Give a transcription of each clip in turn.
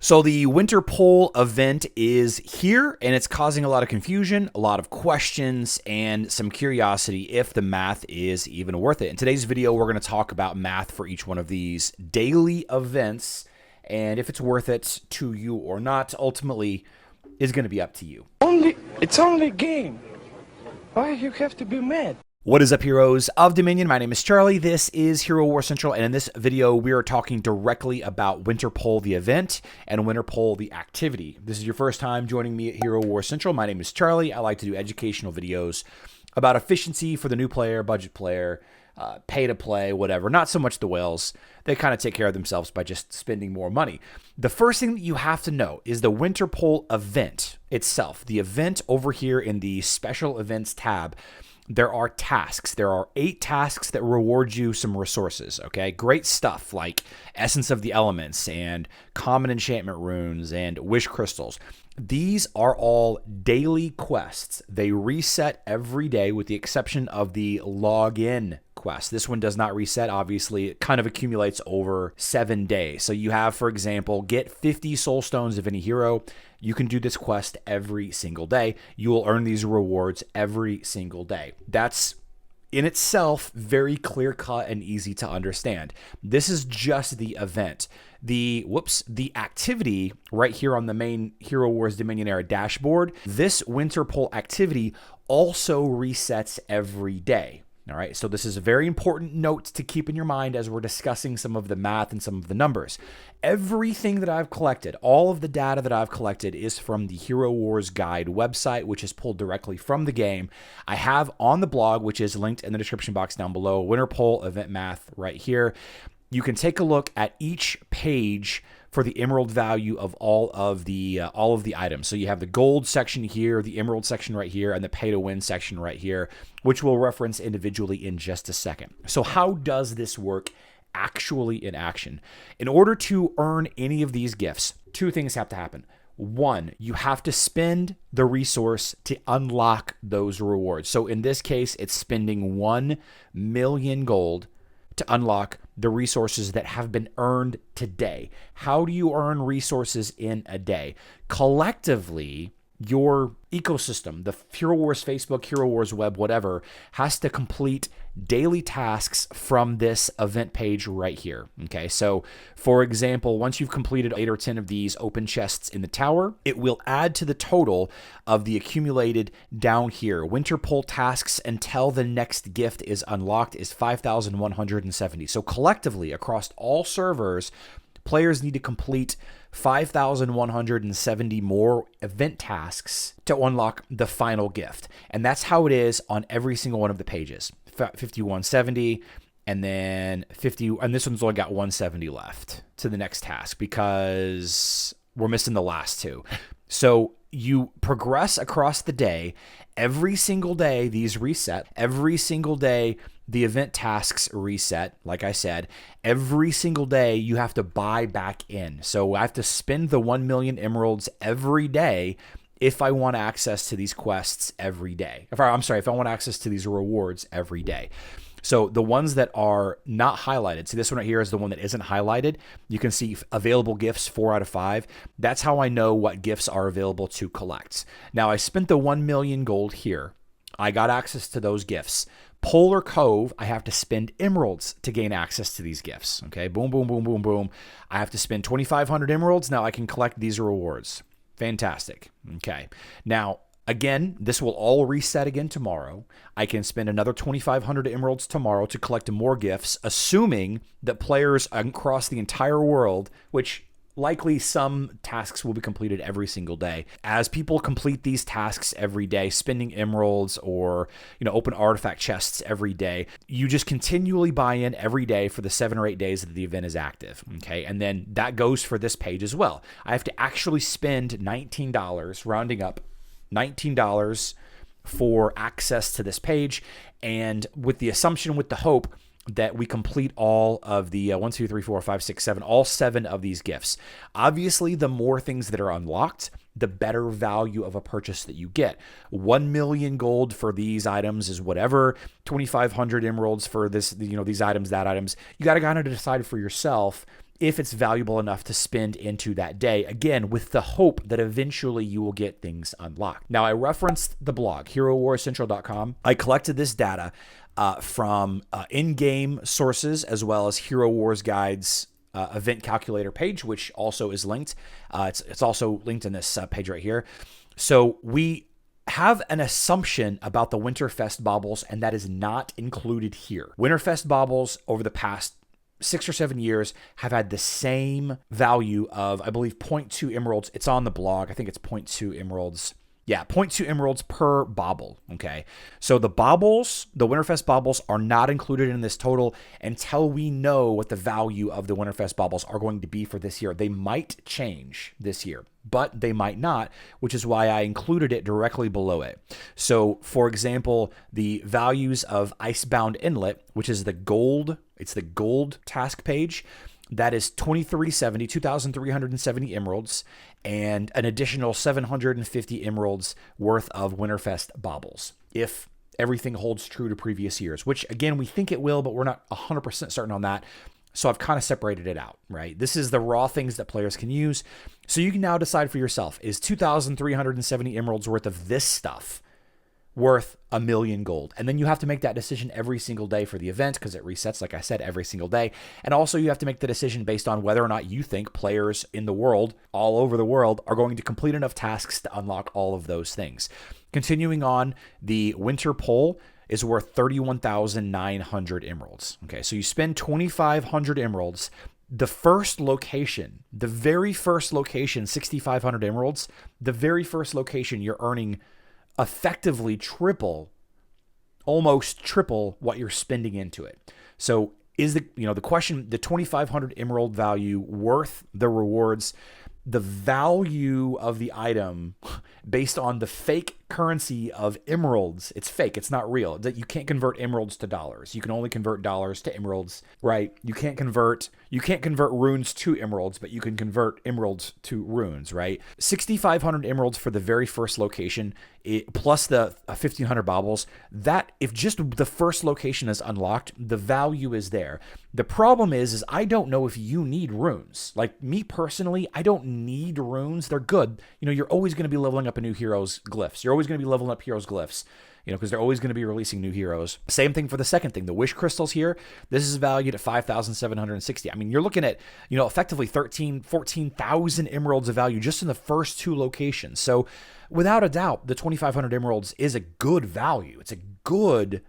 So the Winterpole event is here, and it's causing a lot of confusion, a lot of questions, and some curiosity if the math is even worth it. In today's video, we're going to talk about math for each one of these daily events, and if it's worth it to you or not, ultimately, is going to be up to you. It's only a game. Why you have to be mad? What is up, heroes of Dominion? My name is Charlie. This is Hero War Central, and in this video, we are talking directly about Winterpole, the event, and Winterpole, the activity. If this is your first time joining me at Hero War Central, my name is Charlie. I like to do educational videos about efficiency for the new player, budget player, pay to play, whatever. Not so much the whales. They kind of take care of themselves by just spending more money. The first thing that you have to know is the Winterpole event itself. The event over here in the special events tab, there are tasks. There are 8 tasks that reward you some resources, okay? Great stuff like Essence of the Elements and Common Enchantment Runes and Wish Crystals. These are all daily quests. They reset every day with the exception of the login quest. This one does not reset, obviously. It kind of accumulates over 7 days. So you have, for example, get 50 soul stones of any hero. You can do this quest every single day. You will earn these rewards every single day. That's in itself very clear cut and easy to understand. This is just the event. The activity right here on the main Hero Wars Dominion era dashboard, this Winterpole activity also resets every day. All right, so this is a very important note to keep in your mind as we're discussing some of the math and some of the numbers. Everything that I've collected, all of the data that I've collected is from the Hero Wars Guide website, which is pulled directly from the game. I have on the blog, which is linked in the description box down below, Winterpole event math right here. You can take a look at each page for the emerald value of all of the items. So you have the gold section here, the emerald section right here, and the pay to win section right here, which we'll reference individually in just a second. So how does this work actually in action? In order to earn any of these gifts, 2 things have to happen. 1, you have to spend the resource to unlock those rewards. So in this case, it's spending 1 million gold to unlock the resources that have been earned today. How do you earn resources in a day? Collectively, your ecosystem, the Hero Wars Facebook, Hero Wars web, whatever, has to complete daily tasks from this event page right here. Okay, so for example, once you've completed 8 or 10 of these open chests in the tower, it will add to the total of the accumulated down here. Winterpole tasks until the next gift is unlocked is 5,170. So collectively, across all servers, players need to complete 5,170 more event tasks to unlock the final gift. And that's how it is on every single one of the pages. 5,170 and then 50, and this one's only got 170 left to the next task because we're missing the last 2. So you progress across the day. Every single day, these reset. Every single day, the event tasks reset. Like I said, every single day, you have to buy back in. So I have to spend the 1 million emeralds every day if I want access to these quests every day. If I want access to these rewards every day. So the ones that are not highlighted, see this one right here is the one that isn't highlighted. You can see available gifts 4 out of 5. That's how I know what gifts are available to collect. Now I spent the 1 million gold here. I got access to those gifts. Polar Cove, I have to spend emeralds to gain access to these gifts. Okay, boom, boom, boom, boom, boom. I have to spend 2,500 emeralds. Now I can collect these rewards. Fantastic. Okay, now again, this will all reset again tomorrow. I can spend another 2,500 emeralds tomorrow to collect more gifts, assuming that players across the entire world, which likely some tasks will be completed every single day. As people complete these tasks every day, spending emeralds or, open artifact chests every day, you just continually buy in every day for the 7 or 8 days that the event is active. Okay. And then that goes for this page as well. I have to actually spend $19, rounding up, $19 for access to this page, and with the assumption, with the hope that we complete all of the 1, 2, 3, 4, 5, 6, 7, all 7 of these gifts. Obviously, the more things that are unlocked, the better value of a purchase that you get. 1 million gold for these items is whatever. 2,500 emeralds for this, these items, that items. You got to kind of decide for yourself if it's valuable enough to spend into that day, again, with the hope that eventually you will get things unlocked. Now, I referenced the blog, HeroWarsCentral.com. I collected this data from in-game sources as well as Hero Wars Guide's event calculator page, which also is linked. It's also linked in this page right here. So we have an assumption about the Winterfest baubles, and that is not included here. Winterfest baubles over the past 6 or 7 years have had the same value of, I believe, 0.2 emeralds. It's on the blog. I think it's 0.2 emeralds. Yeah, 0.2 emeralds per bauble, okay? So the baubles, the Winterfest baubles, are not included in this total until we know what the value of the Winterfest baubles are going to be for this year. They might change this year, but they might not, which is why I included it directly below it. So, for example, the values of Icebound Inlet, which is the gold, it's the gold task page, that is 2,370 emeralds, and an additional 750 emeralds worth of Winterfest baubles, if everything holds true to previous years, which, again, we think it will, but we're not 100% certain on that. So I've kind of separated it out, right? This is the raw things that players can use. So you can now decide for yourself, is 2,370 emeralds worth of this stuff worth 1,000,000 gold? And then you have to make that decision every single day for the event, because it resets, like I said, every single day. And also you have to make the decision based on whether or not you think players in the world, all over the world, are going to complete enough tasks to unlock all of those things. Continuing on, the Winterpole is worth 31,900 emeralds. Okay, so you spend 2,500 emeralds. The first location, the very first location, 6,500 emeralds, the very first location, you're earning effectively almost triple what you're spending into it. So is the question, the 2,500 emerald value worth the rewards? The value of the item based on the fake currency of emeralds, it's fake, it's not real. That you can't convert emeralds to dollars. You can only convert dollars to emeralds, right? You can't convert runes to emeralds, but you can convert emeralds to runes, right? 6,500 emeralds for the very first location, plus the 1,500 baubles. That, if just the first location is unlocked, the value is there. The problem is I don't know if you need runes. Like me personally, I don't need runes. They're good. You're always going to be leveling up a new hero's glyphs. You're always going to be leveling up heroes' glyphs, because they're always going to be releasing new heroes. Same thing for the second thing. The wish crystals here, this is valued at 5,760. I mean, you're looking at, effectively 14,000 emeralds of value just in the first two locations. So without a doubt, the 2,500 emeralds is a good value. It's a good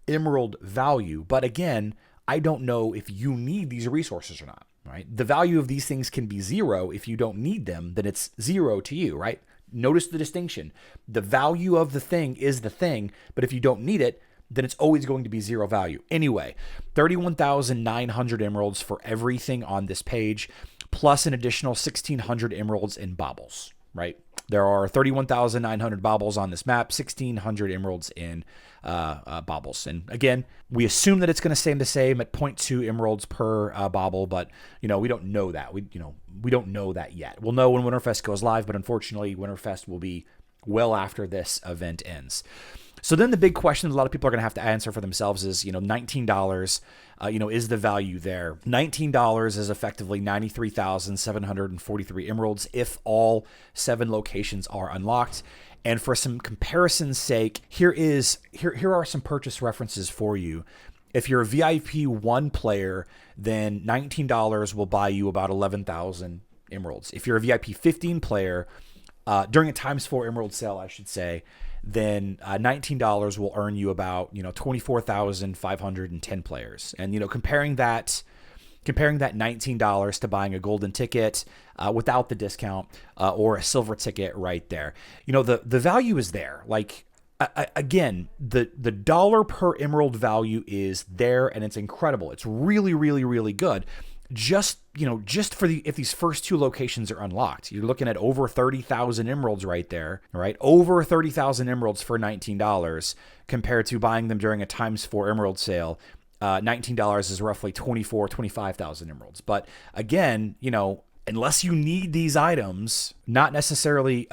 emerald value. But again, I don't know if you need these resources or not, right? The value of these things can be 0. If you don't need them, then it's 0 to you, right? Notice the distinction. The value of the thing is the thing, but if you don't need it, then it's always going to be 0 value. Anyway, 31,900 emeralds for everything on this page, plus an additional 1,600 emeralds in baubles, right? There are 31,900 baubles on this map, 1,600 emeralds in baubles. And again, we assume that it's going to stay the same at 0.2 emeralds per bauble, but we don't know that. We don't know that yet. We'll know when Winterfest goes live, but unfortunately, Winterfest will be well after this event ends. So then the big question a lot of people are going to have to answer for themselves is, $19, is the value there? $19 is effectively 93,743 emeralds if all 7 locations are unlocked. And for some comparison's sake, here are some purchase references for you. If you're a VIP 1 player, then $19 will buy you about 11,000 emeralds. If you're a VIP 15 player, during a × 4 emerald sale, I should say, then $19 will earn you about 24,510 players. And comparing that $19 to buying a golden ticket without the discount or a silver ticket right there, the value is there. Like again, the dollar per emerald value is there, and it's incredible. It's really, really, really good. Just for if these first 2 locations are unlocked, you're looking at over 30,000 emeralds right there, right? Over 30,000 emeralds for $19 compared to buying them during a × 4 emerald sale. $19 is roughly 25,000 emeralds. But again, unless you need these items, not necessarily,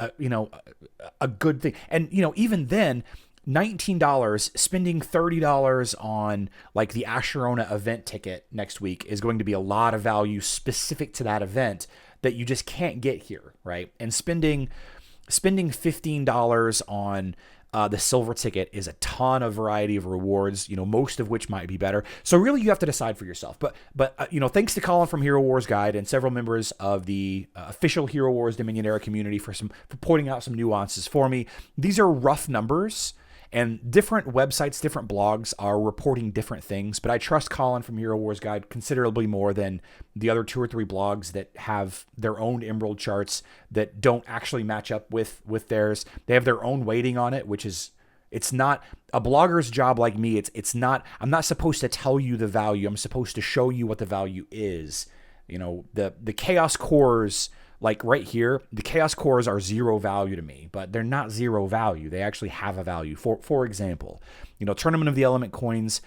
a good thing. And, even then, $19, spending $30 on like the Asherona event ticket next week is going to be a lot of value specific to that event that you just can't get here, right? And spending $15 on the silver ticket is a ton of variety of rewards, most of which might be better. So really you have to decide for yourself. But thanks to Colin from Hero Wars Guide and several members of the official Hero Wars Dominion era community for pointing out some nuances for me. These are rough numbers. And different websites, different blogs are reporting different things, but I trust Colin from Hero Wars Guide considerably more than the other 2 or 3 blogs that have their own Emerald charts that don't actually match up with theirs. They have their own weighting on it, which is, it's not a blogger's job like me. It's not, I'm not supposed to tell you the value. I'm supposed to show you what the value is. The Chaos Cores, like right here, the Chaos Cores are 0 value to me, but they're not 0 value. They actually have a value. For example, Tournament of the Element coins,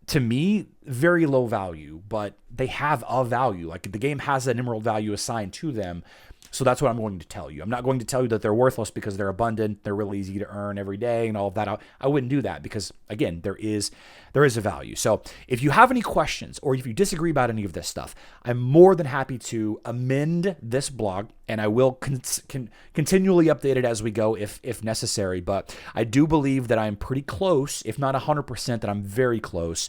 to me, very low value, but they have a value. Like the game has an emerald value assigned to them. So that's what I'm going to tell you. I'm not going to tell you that they're worthless because they're abundant, they're really easy to earn every day and all of that. I wouldn't do that because, again, there is a value. So if you have any questions or if you disagree about any of this stuff, I'm more than happy to amend this blog, and I will continually update it as we go if necessary. But I do believe that I'm pretty close, if not 100%, that I'm very close.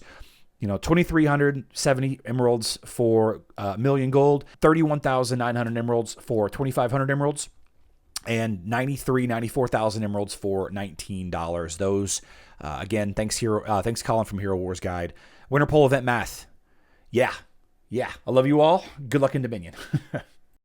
2,370 emeralds for a million gold, 31,900 emeralds for 2,500 emeralds, and 94,000 emeralds for $19. Those, again, thanks Colin from Hero Wars Guide. Winterpole event math. Yeah. I love you all. Good luck in Dominion.